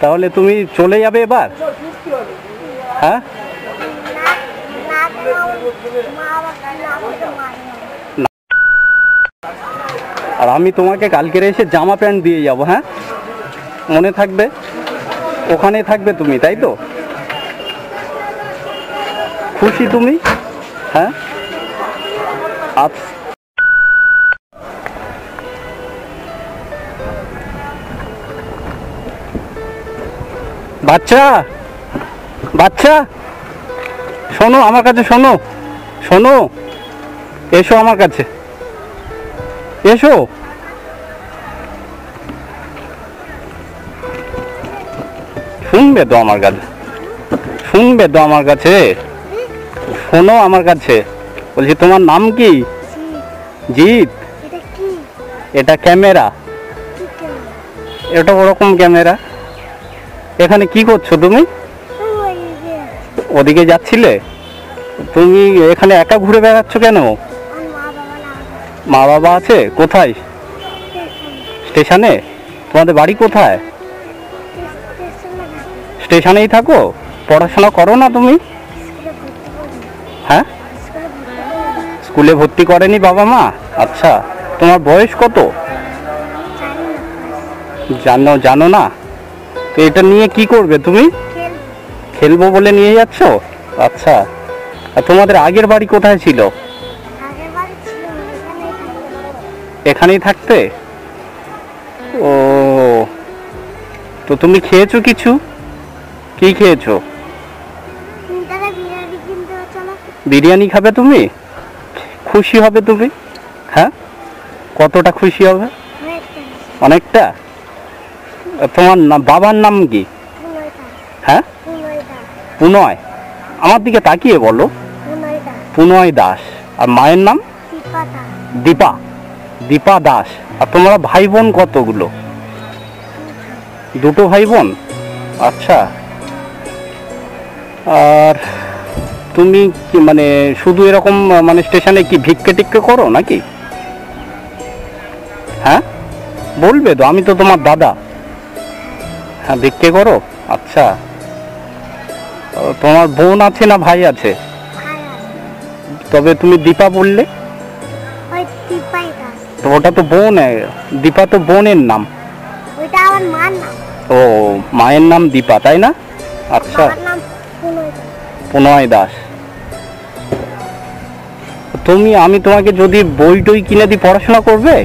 তাহলে তুমি চলে যাবে এবার? হ্যাঁ, আর আমি তোমাকে কালকের এসে জামা প্যান্ট দিয়ে যাব। হ্যাঁ, মনে থাকবে, ওখানে থাকবে তুমি, তাই তো? খুশি তুমি? হ্যাঁ, আচ্ছা। বাচ্চা বাচ্চা শোনো, আমার কাছে শোনো, শোনো, এসো আমার কাছে, এসো। শুনবে তো আমার কাছে, শুনবে তো আমার কাছে, শোনো আমার কাছে। বলছি তোমার নাম কি? জিৎ। এটা ক্যামেরা, এটা ওরকম ক্যামেরা। এখানে কি করছো তুমি? ওদিকে যাচ্ছিলে? তুমি এখানে একা ঘুরে বেড়াচ্ছ কেন? মা বাবা আছে? কোথায়? স্টেশনে? তোমাদের বাড়ি কোথায়? স্টেশনেই থাকো? পড়াশোনা করো না তুমি? হ্যাঁ, স্কুলে ভর্তি করেনি বাবা মা? আচ্ছা, তোমার বয়স কত? জানো না? তো এটা নিয়ে কি করবে তুমি? খেলবো বলে নিয়ে যাচ্ছ? আচ্ছা, আর তোমাদের আগের বাড়ি কোথায় ছিল? এখানেই থাকতে? ও, তো তুমি খেয়েছো কিছু? কি খেয়েছো? বিরিয়ানি খাবে তুমি? খুশি হবে তুমি? হ্যাঁ, কতটা খুশি হবে? অনেকটা। তোমার বাবার নাম কি? হ্যাঁ, পুনয়। আমার দিকে তাকিয়ে বলো। পুনয় দাস। আর মায়ের নাম? দীপা। দীপা দাস। আর তোমরা ভাই বোন কতগুলো? দুটো ভাই বোন। আচ্ছা, আর তুমি কি মানে শুধু এরকম মানে স্টেশনে কি ভিক্ষে টিক্ষে করো নাকি? হ্যাঁ, বলবে তো, আমি তো তোমার দাদা। হ্যাঁ, ভিক্ষে করো। আচ্ছা, তোমার বোন আছে না ভাই আছে? তবে তুমি দীপা বললে তো, ওটা তো বোন, দীপা তো বোনের নাম। ও, মায়ের নাম দীপা, তাই না? আচ্ছা, পুনয় দাস। আমি তোমাকে যদি বই টই কিনে দিই, পড়াশোনা করবে?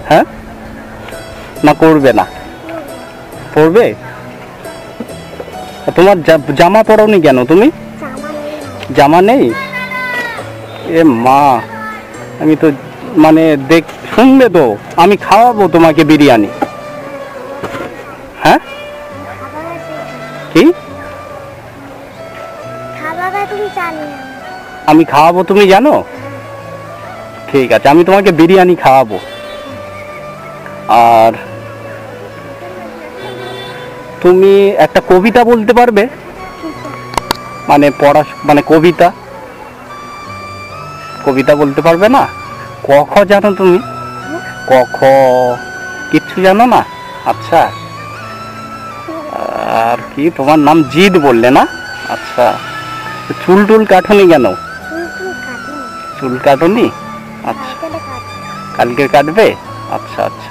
হ্যাঁ, না করবে না? পড়বে। তোমার জামা পরোনি কেন তুমি? জামা নেই? এ মা, আমি তো মানে শুনবে তো, আমি খাওয়াবো তোমাকে বিরিয়ানি। হ্যাঁ, কি? আমি খাওয়াবো, তুমি জানো? ঠিক আছে, আমি তোমাকে বিরিয়ানি খাওয়াবো। আর তুমি একটা কবিতা বলতে পারবে? মানে কবিতা বলতে পারবে না? ক খ জানো তুমি? ক খ কিচ্ছু জানো না? আচ্ছা, আর কি, তোমার নাম জিৎ বললে না? আচ্ছা, চুল টুল কাটনি কেন? চুল কাটনি? আচ্ছা, কালকে কাটবে? আচ্ছা আচ্ছা,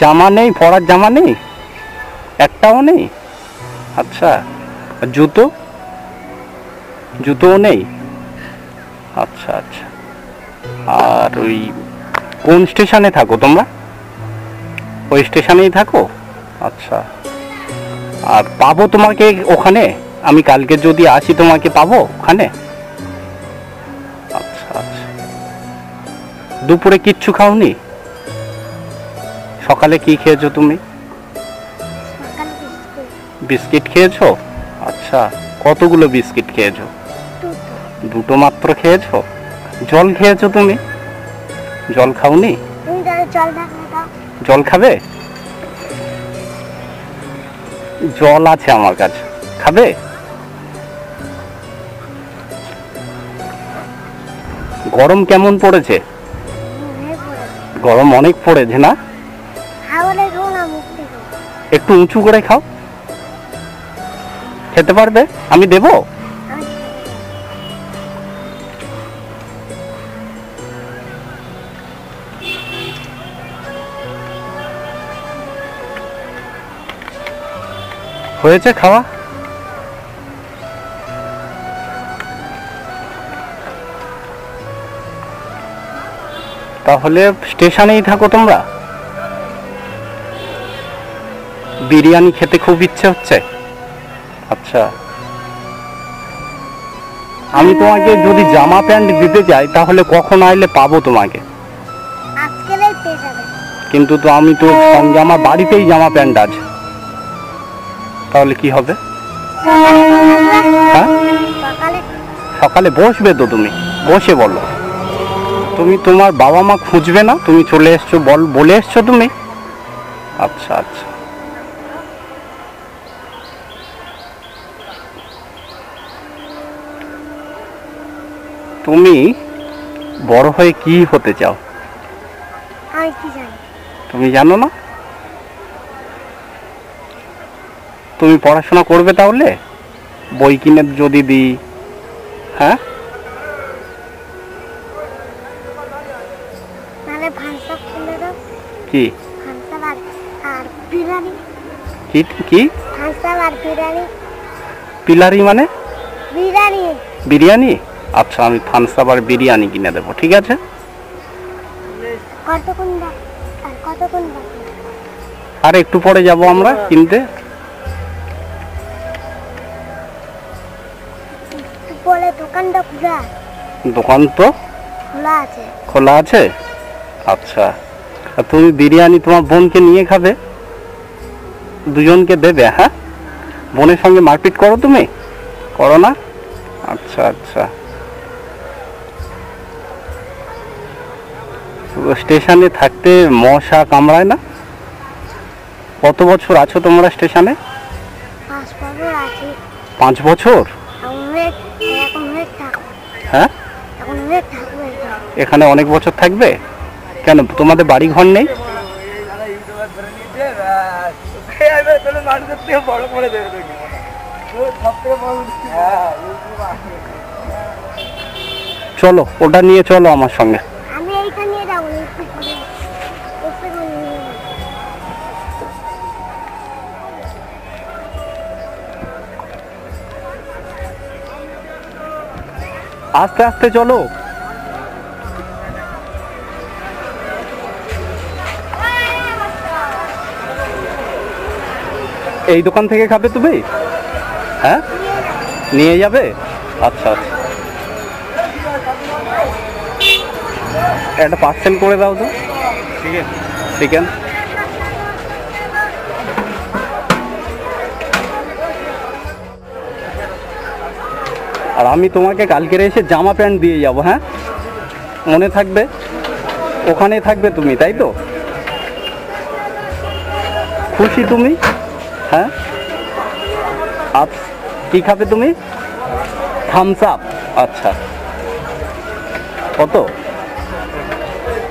জামা নেই, পরার জামা নেই একটাও নেই? আচ্ছা, জুতোও নেই? আচ্ছা আচ্ছা, আর ওই কোন স্টেশনে থাকো তোমরা? ওই স্টেশনেই থাকো? আচ্ছা, আর পাবো তোমাকে ওখানে? আমি কালকে যদি আসি তোমাকে পাবো ওখানে? আচ্ছা আচ্ছা, দুপুরে কিচ্ছু খাওনি? সকালে কি খেয়েছো তুমি? বিস্কিট খেয়েছো? আচ্ছা, কতগুলো বিস্কিট খেয়েছো? দুটো মাত্র খেয়েছো? জল খেয়েছো তুমি? জল খাওনি? জল খাবে? জল আছে আমার কাছে, খাবে? গরম কেমন পড়েছে? গরম অনেক পড়েছে না? একটু উঁচু করে খাও, খেতে পারবে? আমি দেবো? হয়েছে খাওয়া? তাহলে স্টেশনেই থাকো তোমরা? বিরিয়ানি খেতে খুব ইচ্ছে হচ্ছে। আচ্ছা, আমি তোমাকে যদি জামা প্যান্ট দিতে চাই তাহলে কখন আইলে পাবো তোমাকে? আজকেই পেয়ে যাবে। কিন্তু তো আমি তো সঙ্গে আমার বাড়িতেই জামা প্যান্ট আছে, তাহলে কি হবে? হ্যাঁ, সকালে সকালে বসবে তো, তুমি বসে বলো। তুমি তোমার বাবা মা খুঁজবে না, তুমি চলে এসছো বলে এসছো তুমি? আচ্ছা আচ্ছা, তুমি বড় হয়ে কি হতে চাও? আমি কি জানি? তুমি জানো না? তুমি পড়াশোনা করবে তাহলে? বই কিনে যদি দিই? হ্যাঁ, তাহলে ভাষা খুলে দাও। কি ভাষা আর বিরিয়ানি। কি কি? ভাষা আর বিরিয়ানি। পিলারি মানে? বিরিয়ানি। বিরিয়ানি? আচ্ছা, আমি থামস আপ আর বিরিয়ানি কিনে দেবো, ঠিক আছে? কতক্ষণ বাকি? আর কতক্ষণ বাকি? আর একটু পরে যাব আমরা কিনতে। বলে দোকানটা খোলা? দোকান তো খোলা আছে। খোলা আছে। আচ্ছা, আর তুমি বিরিয়ানি তোমার বোনকে নিয়ে খাবে, দুজনকে দেবে। হ্যাঁ, বোনের সঙ্গে মারপিট করো তুমি? করো না? আচ্ছা আচ্ছা, স্টেশনে থাকতে মশা কামড়ায় না? কত বছর আছো তোমরা স্টেশনে? 5 বছর আছে। 5 বছর? এখন অনেক থাকবো। হ্যাঁ, এখন অনেক থাকবো। এখানে অনেক বছর থাকবে? কেন, তোমাদের বাড়ি ঘর নেই? চলো, ওটা নিয়ে চলো আমার সঙ্গে। আমি এইখানে যাবো একটু পরে। আস্তে আস্তে চলো। এই দোকান থেকে খাবে তুমি? হ্যাঁ, নিয়ে যাবে? আচ্ছা আচ্ছা, একটা পার্সেল করে দাও তো। ঠিক আছে, চিকেন। আর আমি তোমাকে কালকের এসে জামা প্যান্ট দিয়ে যাব। হ্যাঁ, মনে থাকবে? ওখানে থাকবে তুমি, তাই তো? খুশি তুমি? হ্যাঁ, আপ কি খাবে তুমি? Thums Up. আচ্ছা, কত?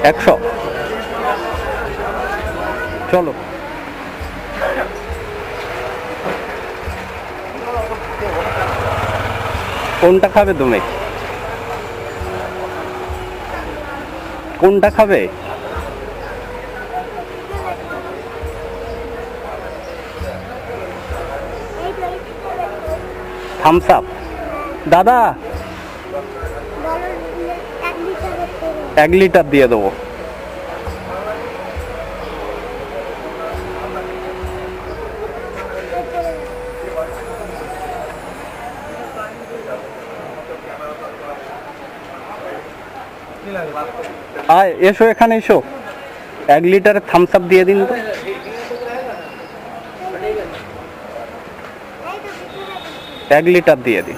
100? চলো। কোনটা খাবে তুমি? কোনটা খাবে? Thums Up. দাদা, 1 লিটার দিয়ে দেবো। আয়, এসো এখানে এসো, 1 লিটারের থামস আপ দিয়ে দিন তো। এক লিটার দিয়ে দিন।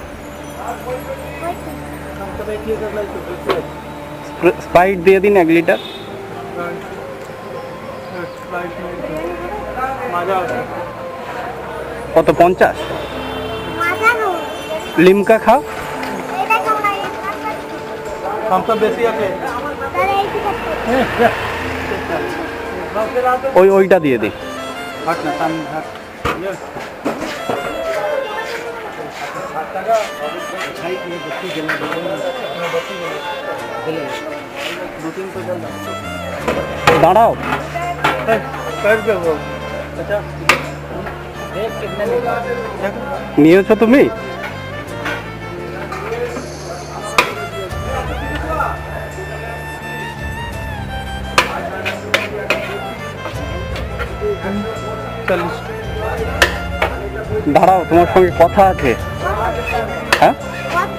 স্প্রাইট দিয়ে দিন 1 লিটার। কত? 50? লিমকা খাও। ওইটা দিয়ে দিই। দাঁড়াও, নিয়েছো তুমি? দাঁড়াও, তোমার সঙ্গে কথা আছে। হ্যাঁ, কত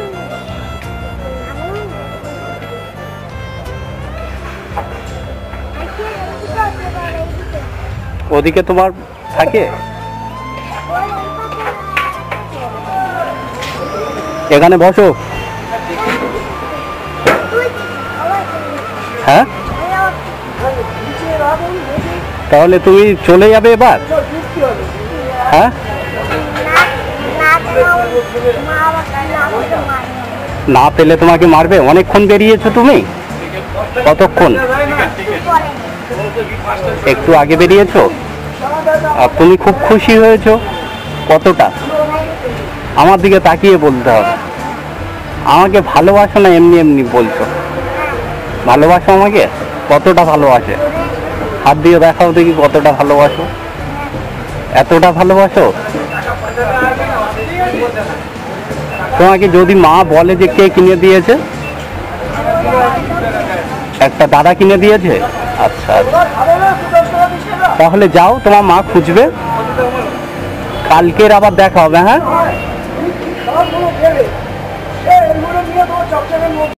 ওদিকে তোমার থাকে, এখানে বসো। হ্যাঁ, তাহলে তুমি চলে যাবে এবার? হ্যাঁ, না পেলে তোমাকে মারবে? অনেকক্ষণ বেরিয়েছো তুমি? কতক্ষণ? একটু আগে বেরিয়েছো? আর তুমি খুব খুশি হয়েছো? কতটা? আমার দিকে তাকিয়ে বলতে হবে। আমাকে ভালোবাসো না এমনি এমনি বলছো? ভালোবাসো আমাকে? কতটা ভালোবাসে? হাত দিয়ে দেখাও দেখি কতটা ভালোবাসো। এতটা ভালোবাসো? তোমাকে যদি মা বলে যে কে কিনে দিয়েছে? একটা দাদা কিনে দিয়েছে? আচ্ছা আচ্ছা, তাহলে যাও, তোমার মা খুঁজবে। কালকের আবার দেখা হবে। হ্যাঁ।